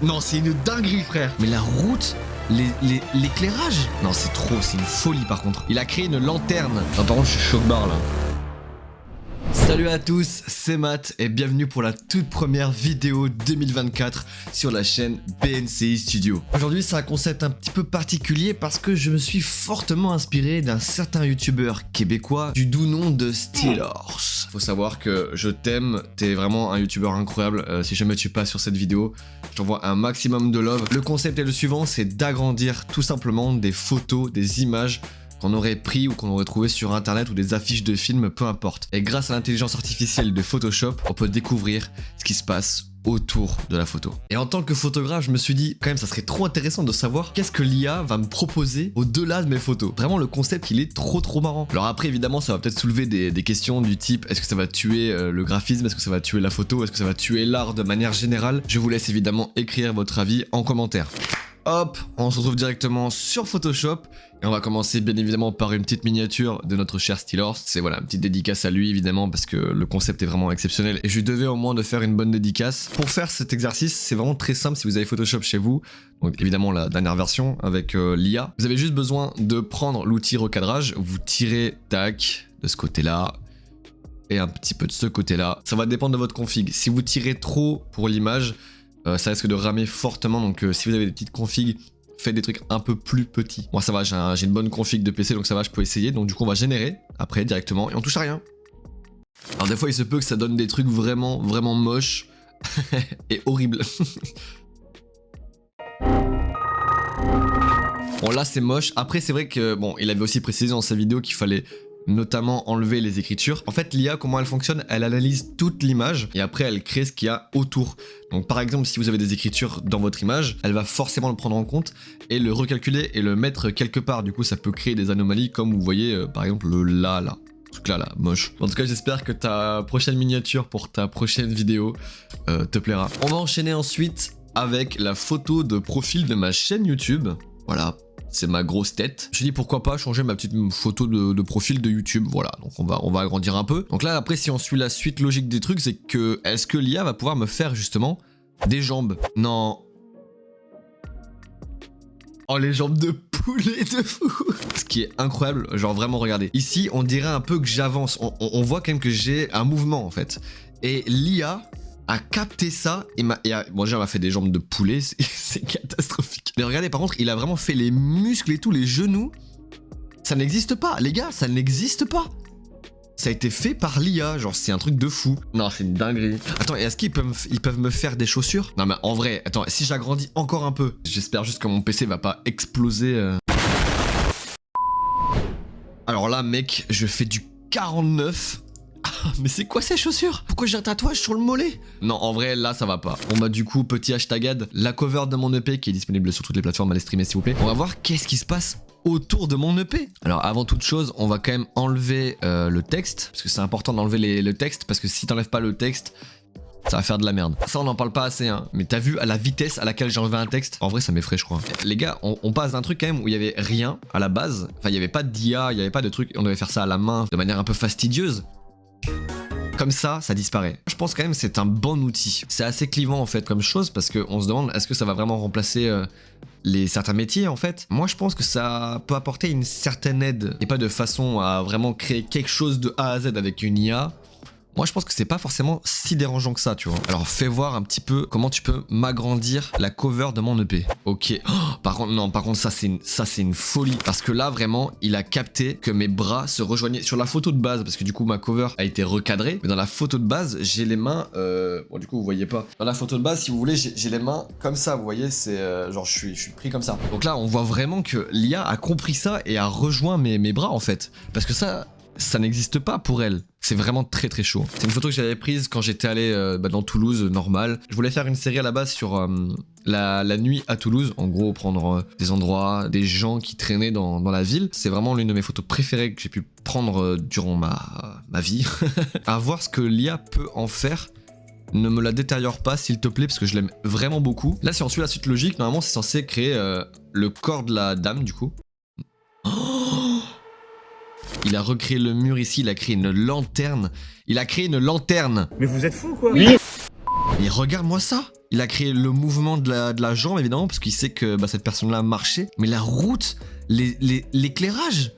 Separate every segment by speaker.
Speaker 1: Non, c'est une dinguerie, frère. Mais la route, l'éclairage. Non, c'est trop, c'est une folie par contre. Il a créé une lanterne. Non, par contre, je suis choc-barre là. Salut à tous, c'est Matt et bienvenue pour la toute première vidéo 2024 sur la chaîne BNCI Studio. Aujourd'hui c'est un concept un petit peu particulier parce que je me suis fortement inspiré d'un certain youtubeur québécois du doux nom de Steelhorse. Faut savoir que je t'aime, t'es vraiment un youtubeur incroyable, si jamais tu passes sur cette vidéo, je t'envoie un maximum de love. Le concept est le suivant, c'est d'agrandir tout simplement des photos, des images qu'on aurait pris ou qu'on aurait trouvé sur internet ou des affiches de films, peu importe. Et grâce à l'intelligence artificielle de Photoshop, on peut découvrir ce qui se passe autour de la photo. Et en tant que photographe, je me suis dit, quand même, ça serait trop intéressant de savoir qu'est-ce que l'IA va me proposer au-delà de mes photos. Vraiment, le concept, il est trop marrant. Alors après, évidemment, ça va peut-être soulever des questions du type, est-ce que ça va tuer le graphisme, est-ce que ça va tuer la photo, est-ce que ça va tuer l'art de manière générale? Je vous laisse évidemment écrire votre avis en commentaire. Hop, on se retrouve directement sur Photoshop et on va commencer bien évidemment par une petite miniature de notre cher Steelhorse. C'est voilà, une petite dédicace à lui évidemment parce que le concept est vraiment exceptionnel et je devais au moins de faire une bonne dédicace. Pour faire cet exercice, c'est vraiment très simple si vous avez Photoshop chez vous. Donc évidemment la dernière version avec l'IA. Vous avez juste besoin de prendre l'outil recadrage, vous tirez tac de ce côté-là et un petit peu de ce côté-là. Ça va dépendre de votre config. Si vous tirez trop pour l'image, ça risque de ramer fortement, donc si vous avez des petites configs, faites des trucs un peu plus petits. Moi ça va, j'ai une bonne config de PC, donc ça va, je peux essayer. Donc du coup on va générer après directement et on touche à rien. Alors des fois il se peut que ça donne des trucs vraiment moches et horribles. Bon là c'est moche, après c'est vrai que bon il avait aussi précisé dans sa vidéo qu'il fallait notamment enlever les écritures. En fait, l'IA, comment elle fonctionne? Elle analyse toute l'image et après elle crée ce qu'il y a autour. Donc par exemple, si vous avez des écritures dans votre image, elle va forcément le prendre en compte et le recalculer et le mettre quelque part. Du coup, ça peut créer des anomalies comme vous voyez par exemple le là. Ce truc là, moche. En tout cas, j'espère que ta prochaine miniature pour ta prochaine vidéo te plaira. On va enchaîner ensuite avec la photo de profil de ma chaîne YouTube. Voilà. C'est ma grosse tête. Je me suis dit pourquoi pas changer ma petite photo de profil de YouTube. Voilà, donc on va agrandir un peu. Donc là après si on suit la suite logique des trucs, c'est que est-ce que l'IA va pouvoir me faire justement des jambes? Non. Oh les jambes de poulet de fou. Ce qui est incroyable, genre vraiment regardez. Ici on dirait un peu que j'avance. On voit quand même que j'ai un mouvement en fait. Et l'IA a capté ça et bon déjà on m'a fait des jambes de poulet, c'est catastrophique. Mais regardez par contre il a vraiment fait les muscles et tout, les genoux. Ça n'existe pas les gars, ça n'existe pas. Ça a été fait par l'IA, genre c'est un truc de fou. Non c'est une dinguerie. Attends, est-ce qu'ils peuvent me faire des chaussures? Non mais en vrai, attends, si j'agrandis encore un peu, j'espère juste que mon PC va pas exploser. Alors là mec, je fais du 49. Mais c'est quoi ces chaussures? Pourquoi j'ai un tatouage sur le mollet? Non, en vrai, là, ça va pas. Bon bah du coup, petit hashtagade, la cover de mon EP qui est disponible sur toutes les plateformes, allez streamer s'il vous plaît. On va voir qu'est-ce qui se passe autour de mon EP. Alors avant toute chose, on va quand même enlever le texte, parce que c'est important d'enlever le texte, parce que si t'enlèves pas le texte, ça va faire de la merde. Ça on n'en parle pas assez hein, mais t'as vu à la vitesse à laquelle j'ai enlevé un texte? En vrai ça m'effraie je crois. Les gars, on passe d'un truc quand même où il y avait rien à la base, enfin il y avait pas d'IA, il y avait pas de truc, on devait faire ça à la main de manière un peu fastidieuse. Comme ça disparaît. Je pense quand même que c'est un bon outil. C'est assez clivant en fait comme chose parce qu'on se demande est-ce que ça va vraiment remplacer certains métiers en fait. Moi je pense que ça peut apporter une certaine aide et pas de façon à vraiment créer quelque chose de A à Z avec une IA. Moi je pense que c'est pas forcément si dérangeant que ça tu vois. Alors fais voir un petit peu comment tu peux m'agrandir la cover de mon EP. Ok. Oh, par contre ça c'est une folie. Parce que là vraiment il a capté que mes bras se rejoignaient sur la photo de base. Parce que du coup ma cover a été recadrée. Mais dans la photo de base j'ai les mains... Bon du coup vous voyez pas. Dans la photo de base si vous voulez j'ai les mains comme ça. Vous voyez c'est genre je suis pris comme ça. Donc là on voit vraiment que l'IA a compris ça et a rejoint mes bras en fait. Parce que ça n'existe pas pour elle. C'est vraiment très chaud. C'est une photo que j'avais prise quand j'étais allé dans Toulouse, normal. Je voulais faire une série à la base sur la nuit à Toulouse. En gros, prendre des endroits, des gens qui traînaient dans la ville. C'est vraiment l'une de mes photos préférées que j'ai pu prendre durant ma vie. À voir ce que l'IA peut en faire. Ne me la détériore pas s'il te plaît parce que je l'aime vraiment beaucoup. Là si on suit la suite logique, normalement c'est censé créer le corps de la dame du coup. Oh, il a recréé le mur ici, il a créé une lanterne. Il a créé une lanterne.
Speaker 2: Mais vous êtes fou quoi?
Speaker 1: Oui. Mais regarde-moi ça. Il a créé le mouvement de la jambe, évidemment, parce qu'il sait que cette personne-là marchait. Mais la route, l'éclairage...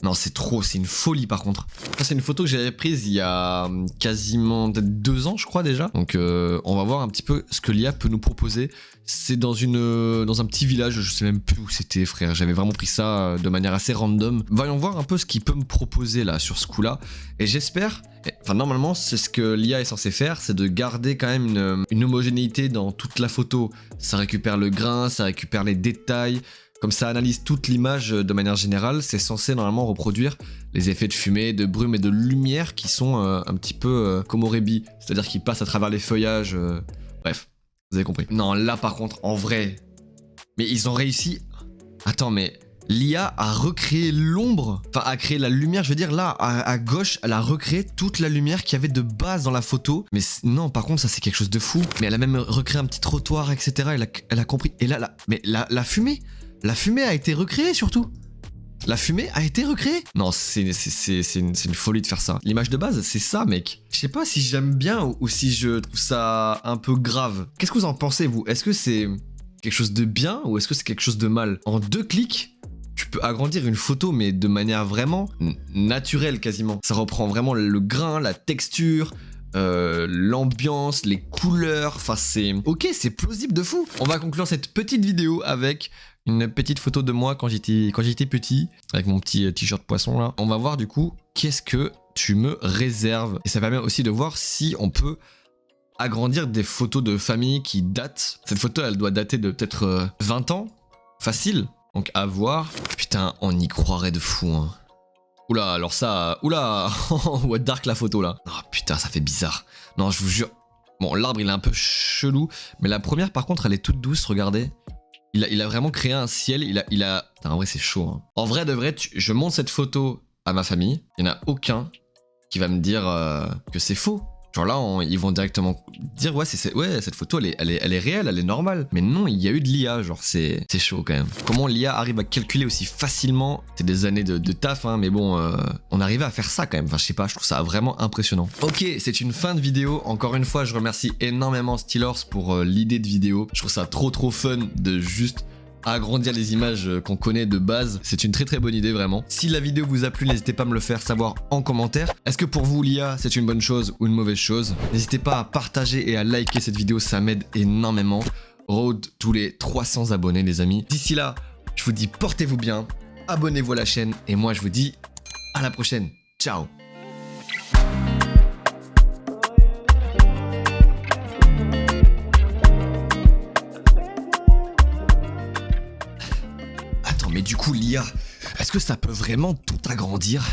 Speaker 1: Non, c'est trop, c'est une folie par contre. Ça, c'est une photo que j'avais prise il y a quasiment peut-être 2 ans, je crois déjà. Donc, on va voir un petit peu ce que l'IA peut nous proposer. C'est dans un petit village, je sais même plus où c'était, frère. J'avais vraiment pris ça de manière assez random. Voyons voir un peu ce qu'il peut me proposer là, sur ce coup-là. Et j'espère, enfin normalement, c'est ce que l'IA est censé faire, c'est de garder quand même une homogénéité dans toute la photo. Ça récupère le grain, ça récupère les détails. Comme ça analyse toute l'image de manière générale, c'est censé normalement reproduire les effets de fumée, de brume et de lumière qui sont un petit peu comme au rébit, c'est-à-dire qui passent à travers les feuillages. Bref, vous avez compris. Non, là par contre, en vrai, mais ils ont réussi... Attends, mais l'IA a recréé l'ombre, enfin a créé la lumière, je veux dire là, à gauche, elle a recréé toute la lumière qu'il y avait de base dans la photo. Mais non, par contre, ça c'est quelque chose de fou. Mais elle a même recréé un petit trottoir, etc. Elle a compris. Et là, mais la fumée... La fumée a été recréée surtout. La fumée a été recréée. Non, c'est une folie de faire ça. L'image de base, c'est ça, mec. Je sais pas si j'aime bien ou si je trouve ça un peu grave. Qu'est-ce que vous en pensez, vous? Est-ce que c'est quelque chose de bien ou est-ce que c'est quelque chose de mal? En 2 clics, tu peux agrandir une photo, mais de manière vraiment naturelle quasiment. Ça reprend vraiment le grain, la texture... l'ambiance, les couleurs, enfin c'est... Ok, c'est plausible de fou. On va conclure cette petite vidéo avec une petite photo de moi quand j'étais petit, avec mon petit t-shirt poisson là. On va voir du coup, qu'est-ce que tu me réserves. Et ça permet aussi de voir si on peut agrandir des photos de famille qui datent. Cette photo, elle doit dater de peut-être 20 ans, facile. Donc à voir. Putain, on y croirait de fou, hein. Oula, alors ça... Oula. What dark la photo là. Oh putain, ça fait bizarre. Non, je vous jure. Bon, l'arbre il est un peu chelou. Mais la première par contre, elle est toute douce, regardez. Il a vraiment créé un ciel. Il a... Putain, en vrai, c'est chaud, hein. En vrai de vrai, je montre cette photo à ma famille. Il n'y en a aucun qui va me dire que c'est faux. Genre là, ils vont directement dire ouais, cette photo, elle est réelle, elle est normale. Mais non, il y a eu de l'IA, genre c'est chaud quand même. Comment l'IA arrive à calculer aussi facilement? C'est des années de taf, hein, mais bon, on arrivait à faire ça quand même. Enfin, je sais pas, je trouve ça vraiment impressionnant. Ok, c'est une fin de vidéo. Encore une fois, je remercie énormément Steelers pour l'idée de vidéo. Je trouve ça trop fun de juste... agrandir les images qu'on connaît de base. C'est une très bonne idée vraiment. Si la vidéo vous a plu, n'hésitez pas à me le faire savoir en commentaire. Est-ce que pour vous l'IA c'est une bonne chose ou une mauvaise chose? N'hésitez pas à partager et à liker cette vidéo, ça m'aide énormément. Road tous les 300 abonnés les amis. D'ici là, je vous dis portez-vous bien, abonnez-vous à la chaîne et moi je vous dis à la prochaine. Ciao. Mais du coup, l'IA, est-ce que ça peut vraiment tout agrandir?